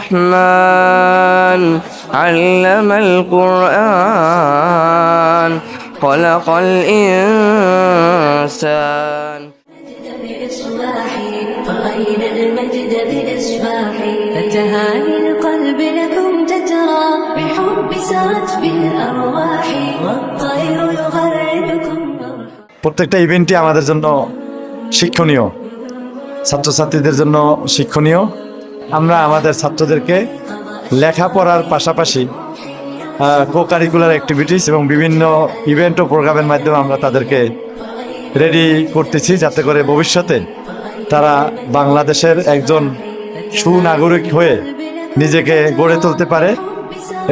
الرحمن علم القرآن خلق الإنسان فأين المجد بإصباحي فتهاني القلب لكم تترى بحب سرت بالأرواح والطير يغردكم. প্রত্যেকটা ইভেন্টই আমাদের জন্য শিক্ষণীয়, ছাত্রছাত্রীদের জন্য শিক্ষণীয়। আমরা আমাদের ছাত্রদেরকে লেখাপড়ার পাশাপাশি কো কারিকুলার অ্যাক্টিভিটিস এবং বিভিন্ন ইভেন্ট ও প্রোগ্রামের মাধ্যমে আমরা তাদেরকে রেডি করতেছি, যাতে করে ভবিষ্যতে তারা বাংলাদেশের একজন সুনাগরিক হয়ে নিজেকে গড়ে তুলতে পারে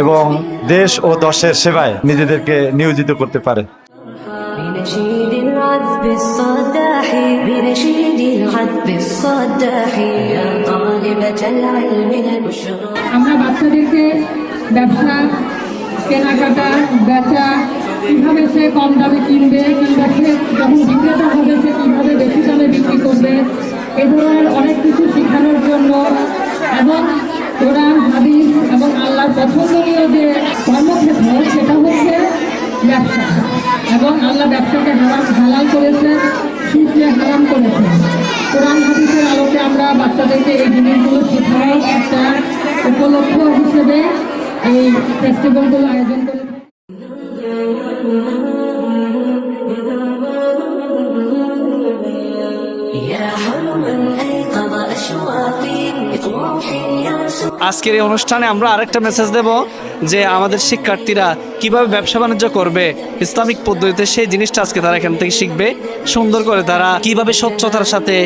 এবং দেশ ও দশের সেবায় নিজেদেরকে নিয়োজিত করতে পারে। আমরা বাচ্চাদেরকে ব্যবসা, কেনাকাটা, বেচা, কীভাবে সে কম দামে কিনবে কিংবা সে যখন বিক্রেতা হবে সে কীভাবে বেশি দামে বিক্রি করবে, এ ধরনের অনেক কিছু শেখানোর জন্য এবং কোরআন, হাদিস এবং আল্লাহর পছন্দনীয় যে কর্মক্ষেত্র সেটা হচ্ছে ব্যবসা, এবং আল্লাহ ব্যবসাকে হালাল করেছেন, সুদকে হারাম করেছেন। কোরআন হাদিসের আলোকে আমরা বাচ্চাদেরকে এই জিনিসগুলো শেখানোর একটা উপলক্ষ হিসেবে এই ফেস্টিভ্যালগুলো আয়োজন করে। আজকের এই অনুষ্ঠানে আমরা আরেকটা মেসেজ দেব যে আমাদের শিক্ষার্থীরা কিভাবে ব্যবসা বাণিজ্য করবে ইসলামিক পদ্ধতিতে, সেই জিনিসটা আজকে তারা এখান থেকে শিখবে। সুন্দর করে তারা কিভাবে স্বচ্ছতার সাথে,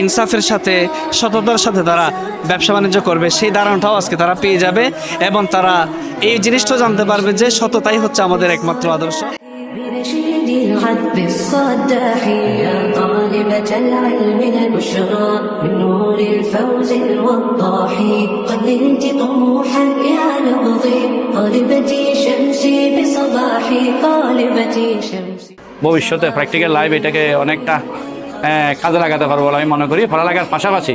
ইনসাফের সাথে, সততার সাথে তারা ব্যবসা বাণিজ্য করবে, সেই ধারণাটাও আজকে তারা পেয়ে যাবে এবং তারা এই জিনিসটাও জানতে পারবে যে সততাই হচ্ছে আমাদের একমাত্র আদর্শ। بنشيد العذب الصداح يا طالبة العلم البشرى من نور الفوز الوضاح قد نلت طموحا يا نبضي طالبتي شمسي بصباحي طالبتي شمسي। ভবিষ্যতে প্র্যাকটিক্যাল লাইফ এটাকে অনেকটা কাজে লাগাতে পারবো বলে আমি মনে করি। পড়ালেখার পাশাপাশি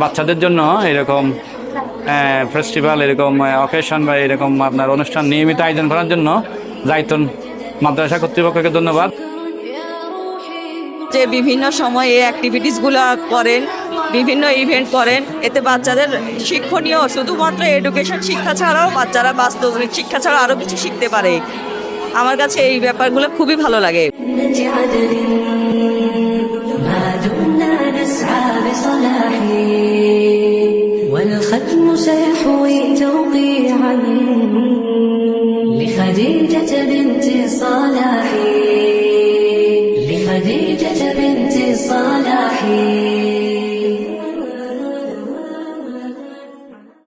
বাচ্চাদের জন্য এরকম ফেস্টিভ্যাল, এরকম অকেশন বা এরকম আপনার অনুষ্ঠান নিয়মিত আয়োজন করার জন্য জাইতুন মাদ্রাসা কর্তৃপক্ষকে ধন্যবাদ। যে বিভিন্ন সময়ে এই অ্যাক্টিভিটিসগুলো করেন, বিভিন্ন ইভেন্ট করেন, এতে বাচ্চাদের শিক্ষণীয় শুধুমাত্র এডুকেশন শিক্ষা ছাড়াও বাচ্চারা বাস্তবিক শিক্ষা ছাড়াও আরও কিছু শিখতে পারে। আমার কাছে এই ব্যাপারগুলো খুবই ভালো লাগে। والختم سيحوي توقيعا لخديجة بنت صلاح